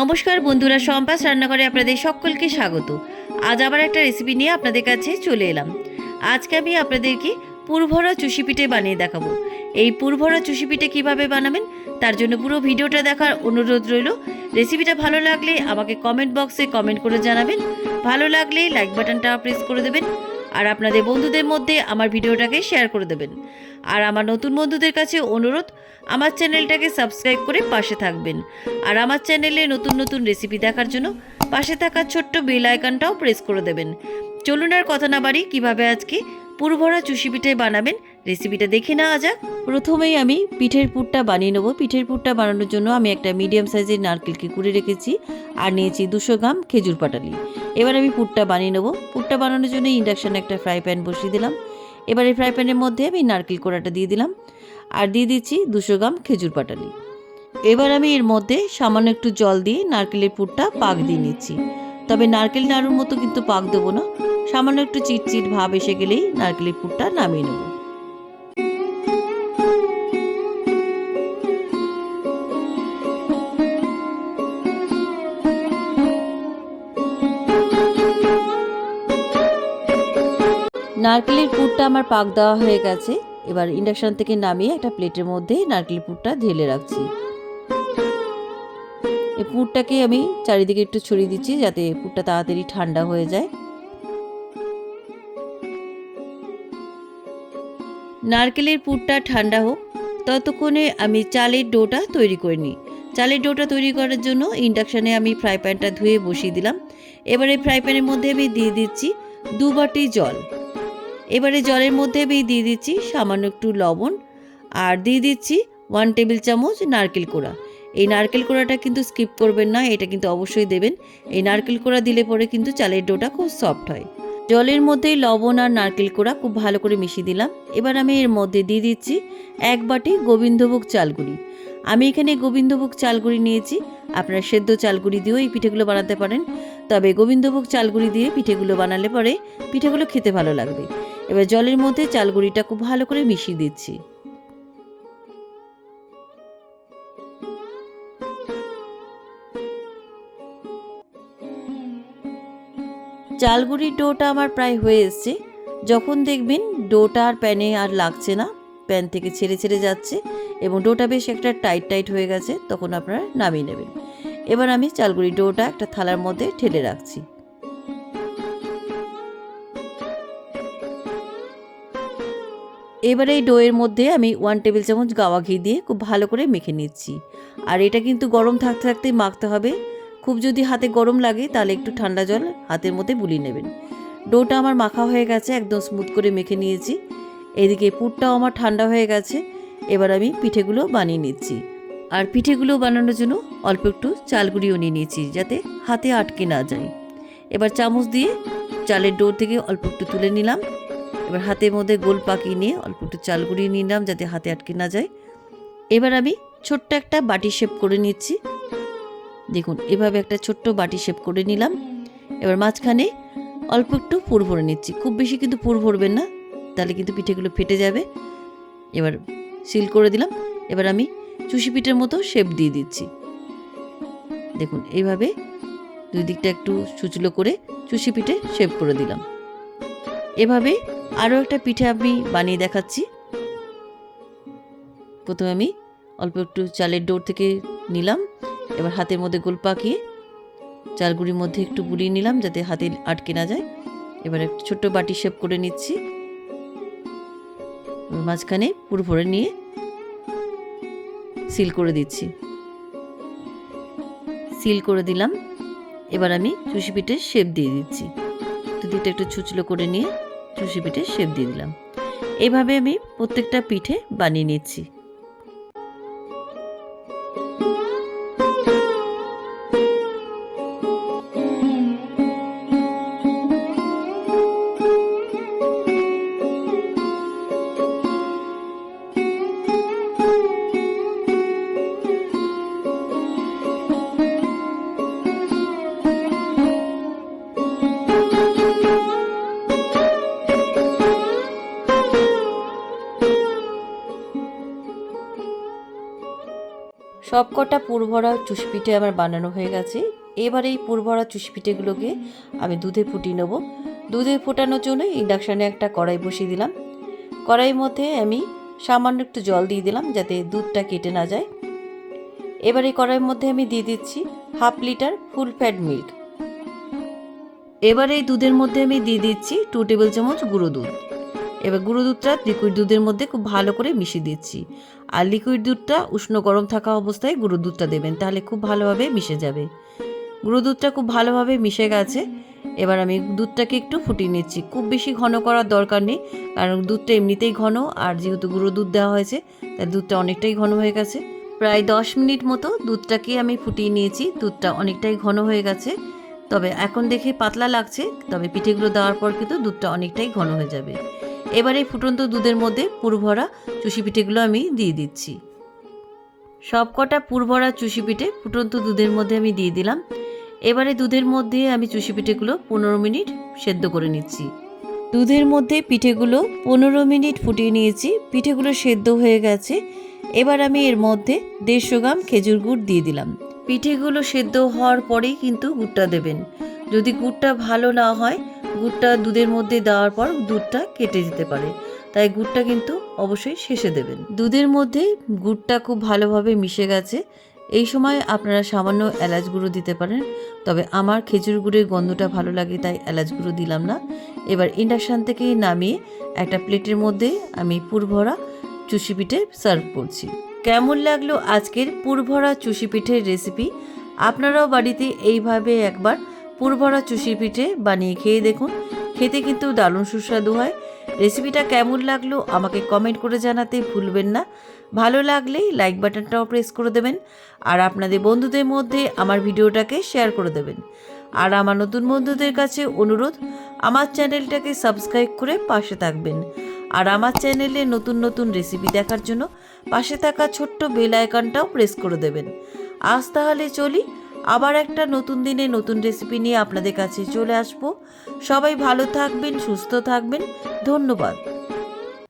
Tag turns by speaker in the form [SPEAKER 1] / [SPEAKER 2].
[SPEAKER 1] নমস্কার বন্ধুরা, সম্পাস রান্নাঘরে আপনাদের সকলকে স্বাগত। আজ আবার একটা রেসিপি নিয়ে আপনাদের কাছে চলে এলাম। আজকে আমি আপনাদেরকে পুরভরা চুষি পিঠে বানিয়ে দেখাবো। এই পুরভরা চুষি পিঠে কীভাবে বানাবেন তার জন্য পুরো ভিডিওটা দেখার অনুরোধ রইল। রেসিপিটা ভালো লাগলে আমাকে কমেন্ট বক্সে কমেন্ট করে জানাবেন। ভালো লাগলে লাইক বাটনটা প্রেস করে দেবেন আর আপনাদের বন্ধুদের মধ্যে আমার ভিডিওটাকে শেয়ার করে দেবেন। আর আমার নতুন বন্ধুদের কাছে অনুরোধ, আমার চ্যানেলটাকে সাবস্ক্রাইব করে পাশে থাকবেন। আর আমার চ্যানেলে নতুন নতুন রেসিপি দেখার জন্য পাশে থাকা ছোট্ট বেল আইকনটাও প্রেস করে দেবেন। চলুন আর কথা না বাড়ি, কীভাবে আজকে পুরভরা চুষি পিঠে বানাবেন রেসিপিটা দেখে নেওয়া যাক। প্রথমেই আমি পিঠের পুরটা বানিয়ে নেবো। পিঠের পুরটা বানানোর জন্য আমি একটা মিডিয়াম সাইজের নারকেলকে কুড়ে রেখেছি আর নিয়েছি 200 গ্রাম খেজুর পাটালি। এবার আমি পুরটা বানিয়ে নেবো। পুরটা বানানোর জন্য ইন্ডাকশানে একটা ফ্রাই প্যান বসিয়ে দিলাম। এবার এই ফ্রাই প্যানের মধ্যে আমি নারকেল কোড়াটা দিয়ে দিলাম আর দিয়ে দিচ্ছি 200 গ্রাম খেজুর পাটালি। এবার আমি এর মধ্যে সামান্য একটু জল দিয়ে নারকেলের পুরটা পাক দিয়ে নিচ্ছি। তবে নারকেল নাড়ুর মতো কিন্তু পাক দেবো না, সামান্য একটু চিটচিট ভাব এসে গেলেই নারকেলের পুরটা নামিয়ে নেব। নারকেলের পুরটা আমার পাক দেওয়া হয়ে গেছে। এবার ইন্ডাকশন থেকে নামিয়ে একটা প্লেটের মধ্যে নারকেলের পুরটা ঢেলে রাখছি। এই পুরটাকে আমি চারিদিকে একটু ছড়িয়ে দিচ্ছি যাতে পুরটা তাড়াতাড়ি ঠান্ডা হয়ে যায়। নারকেলের পুরটা ঠান্ডা হোক, ততক্ষণে আমি চালের ডোটা তৈরি করে নিই। চালের ডোটা তৈরি করার জন্য ইন্ডাকশানে আমি ফ্রাই প্যানটা ধুয়ে বসিয়ে দিলাম। এবারে ফ্রাই প্যানের মধ্যে আমি দিয়ে দিচ্ছি 2 বাটি জল। এবারে জলের মধ্যে আমি দিয়ে দিচ্ছি সামান্য একটু লবণ আর দিয়ে দিচ্ছি 1 টেবিল চামচ নারকেল কোড়া। এই নারকেল কোড়াটা কিন্তু স্কিপ করবেন না, এটা কিন্তু অবশ্যই দেবেন। এই নারকেল কোড়া দিলে পরে কিন্তু চালের ডোটা খুব সফট হয়। জলের মধ্যে লবণ আর নারকেল কোড়া খুব ভালো করে মিশিয়ে দিলাম। এবার আমি এর মধ্যে দিয়ে দিচ্ছি 1 বাটি গোবিন্দভোগ চালগুঁড়ি। আমি এখানে গোবিন্দভোগ চালগুঁড়ি নিয়েছি, আপনারা সেদ্ধ চালগুঁড়ি দিয়েও এই পিঠেগুলো বানাতে পারেন। তবে গোবিন্দভোগ চালগুঁড়ি দিয়ে পিঠেগুলো বানালে পরে পিঠেগুলো খেতে ভালো লাগবে। এবার জলের মধ্যে চালগুঁড়িটা খুব ভালো করে মিশিয়ে দিচ্ছি। চালগুঁড়ির ডোটা আমার প্রায় হয়ে এসছে। যখন দেখবেন ডোটা আর প্যানে আর লাগছে না, প্যান থেকে ছেড়ে ছেড়ে যাচ্ছে এবং ডোটা বেশ একটা টাইট টাইট হয়ে গেছে, তখন আপনারা নামিয়ে নেবেন। এবার আমি চালগুঁড়ির ডোটা একটা থালার মধ্যে ঢেলে রাখছি। এবারে এই ডোয়ের মধ্যে আমি 1 টেবিল চামচ গাওয়া ঘি দিয়ে খুব ভালো করে মেখে নিচ্ছি। আর এটা কিন্তু গরম থাকতে থাকতেই মাখতে হবে। খুব যদি হাতে গরম লাগে তাহলে একটু ঠান্ডা জল হাতের মধ্যে বুলিয়ে নেবেন। ডোটা আমার মাখা হয়ে গেছে, একদম স্মুথ করে মেখে নিয়েছি। এদিকে পুরটাও আমার ঠান্ডা হয়ে গেছে। এবার আমি পিঠেগুলো বানিয়ে নিচ্ছি। আর পিঠেগুলো বানানোর জন্য অল্প একটু চালগুঁড়িও নিয়ে নিয়েছি যাতে হাতে আটকে না যায়। এবার চামচ দিয়ে চালের ডো থেকে অল্প একটু তুলে নিলাম। এবার হাতের মধ্যে গোল পাকিয়ে নিয়ে অল্প একটু চালগুঁড়ি নিলাম যাতে হাতে আটকে না যায়। এবার আমি ছোট্ট একটা বাটি শেপ করে নিচ্ছি। দেখুন, এভাবে একটা ছোট্ট বাটি শেপ করে নিলাম। এবার মাঝখানে অল্প একটু পুর ভরে নিচ্ছি, খুব বেশি কিন্তু পুর ভরবেন না, তাহলে কিন্তু পিঠেগুলো ফেটে যাবে। এবার সিল করে দিলাম। এবার আমি চুষি পিঠের মতো শেপ দিয়ে দিচ্ছি। দেখুন, এইভাবে দুই দিকটা একটু সুচলো করে চুষি পিঠে শেপ করে দিলাম। এভাবে আরও একটা পিঠে আমি বানিয়ে দেখাচ্ছি। প্রথমে আমি অল্প একটু চালের ডো থেকে নিলাম। এবার হাতের মধ্যে গোল পাকিয়ে চালগুঁড়ির মধ্যে একটু বুলিয়ে নিলাম যাতে হাতে আটকে না যায়। এবার একটু ছোট্ট বাটি শেপ করে নিচ্ছি। মাঝখানে পুর ভরে নিয়ে সিল করে দিচ্ছি। সিল করে দিলাম। এবার আমি চুষি পিঠের শেপ দিয়ে দিচ্ছি। দুদিকটা একটু ছুচলো করে নিয়ে চুষি পিঠের শেপ দিয়ে দিলাম। এইভাবে আমি প্রত্যেকটা পিঠে বানিয়ে নিচ্ছি। সবকটা পুরভরা চুষি পিঠে আমার বানানো হয়ে গেছে। এবার এই পুরভরা চুষি পিঠেগুলোকে আমি দুধে ফুটিয়ে নেব। দুধে ফোটানোর জন্য ইন্ডাকশানে একটা কড়াই বসিয়ে দিলাম। কড়াইয়ের মধ্যে আমি সামান্য একটু জল দিয়ে দিলাম যাতে দুধটা কেটে না যায়। এবার এই কড়াইয়ের মধ্যে আমি দিয়ে দিচ্ছি 1/2 লিটার ফুল ফ্যাট মিল্ক। এবার এই দুধের মধ্যে আমি দিয়ে দিচ্ছি 2 টেবিল চামচ গুঁড়ো দুধ। এবার গুঁড়ো দুধটা লিকুইড দুধের মধ্যে খুব ভালো করে মিশিয়ে দিচ্ছি। আর লিকুইড দুধটা উষ্ণ গরম থাকা অবস্থায় গুঁড়ো দুধটা দেবেন, তাহলে খুব ভালোভাবে মিশে যাবে। গুঁড়ো দুধটা খুব ভালোভাবে মিশে গেছে। এবার আমি দুধটাকে একটু ফুটিয়ে নিচ্ছি। খুব বেশি ঘন করার দরকার নেই, কারণ দুধটা এমনিতেই ঘন, আর যেহেতু গুঁড়ো দুধ দেওয়া হয়েছে তাই দুধটা অনেকটাই ঘন হয়ে গেছে। প্রায় 10 মিনিট মতো দুধটাকে আমি ফুটিয়ে নিয়েছি। দুধটা অনেকটাই ঘন হয়ে গেছে, তবে এখন দেখে পাতলা লাগছে, তবে পিঠেগুলো দেওয়ার পর কিন্তু দুধটা অনেকটাই ঘন হয়ে যাবে। এবার এই ফুটন্ত দুধের মধ্যে পুরভরা চুষি পিঠেগুলো আমি দিয়ে দিচ্ছি। সবকটা পুরভরা চুষি পিঠে ফুটন্ত দুধের মধ্যে আমি দিয়ে দিলাম। এবারে দুধের মধ্যে আমি চুষি পিঠেগুলো 15 মিনিট সেদ্ধ করে নিচ্ছি। দুধের মধ্যে পিঠেগুলো 15 মিনিট ফুটিয়ে নিয়েছি। পিঠেগুলো সেদ্ধ হয়ে গেছে। এবার আমি এর মধ্যে 150 গ্রাম খেজুর গুড় দিয়ে দিলাম। পিঠেগুলো সেদ্ধ হওয়ার পরেই কিন্তু গুড়টা দেবেন। যদি গুড়টা ভালো না হয়, গুড়টা দুধের মধ্যে দেওয়ার পর দুধটা কেটে যেতে পারে, তাই গুড়টা কিন্তু অবশ্যই শেষে দেবেন। দুধের মধ্যে গুড়টা খুব ভালোভাবে মিশে গেছে। এই সময় আপনারা সামান্য এলাচ গুঁড়ো দিতে পারেন, তবে আমার খেজুর গুড়ের গন্ধটা ভালো লাগে তাই এলাচ গুঁড়ো দিলাম না। এবার ইন্ডাকশান থেকে নামিয়ে একটা প্লেটের মধ্যে আমি পুরভরা চুষি পিঠে সার্ভ করছি। কেমন লাগলো আজকের পুরভরা চুষি পিঠের রেসিপি? আপনারাও বাড়িতে এইভাবে একবার পুরভরা চুষি পিঠে বানিয়ে খেয়ে দেখুন। খেতে কিন্তু দারুণ সুস্বাদু হয়। রেসিপিটা কেমন লাগলো আমাকে কমেন্ট করে জানাতে ভুলবেন না। ভালো লাগলে লাইক বাটনটাও প্রেস করে দেবেন, আর আপনাদের বন্ধুদের মধ্যে আমার ভিডিওটাকে শেয়ার করে দেবেন। আর আমার নতুন বন্ধুদের কাছে অনুরোধ, আমার চ্যানেলটাকে সাবস্ক্রাইব করে পাশে থাকবেন। আর আমার চ্যানেলে নতুন নতুন রেসিপি দেখার জন্য পাশে থাকা ছোট্ট বেল আইকনটাও প্রেস করে দেবেন। আজ তাহলে চলি, আবার একটা নতুন দিনে নতুন রেসিপি নিয়ে আপনাদের কাছে চলে আসবো। সবাই ভালো থাকবেন, সুস্থ থাকবেন। ধন্যবাদ।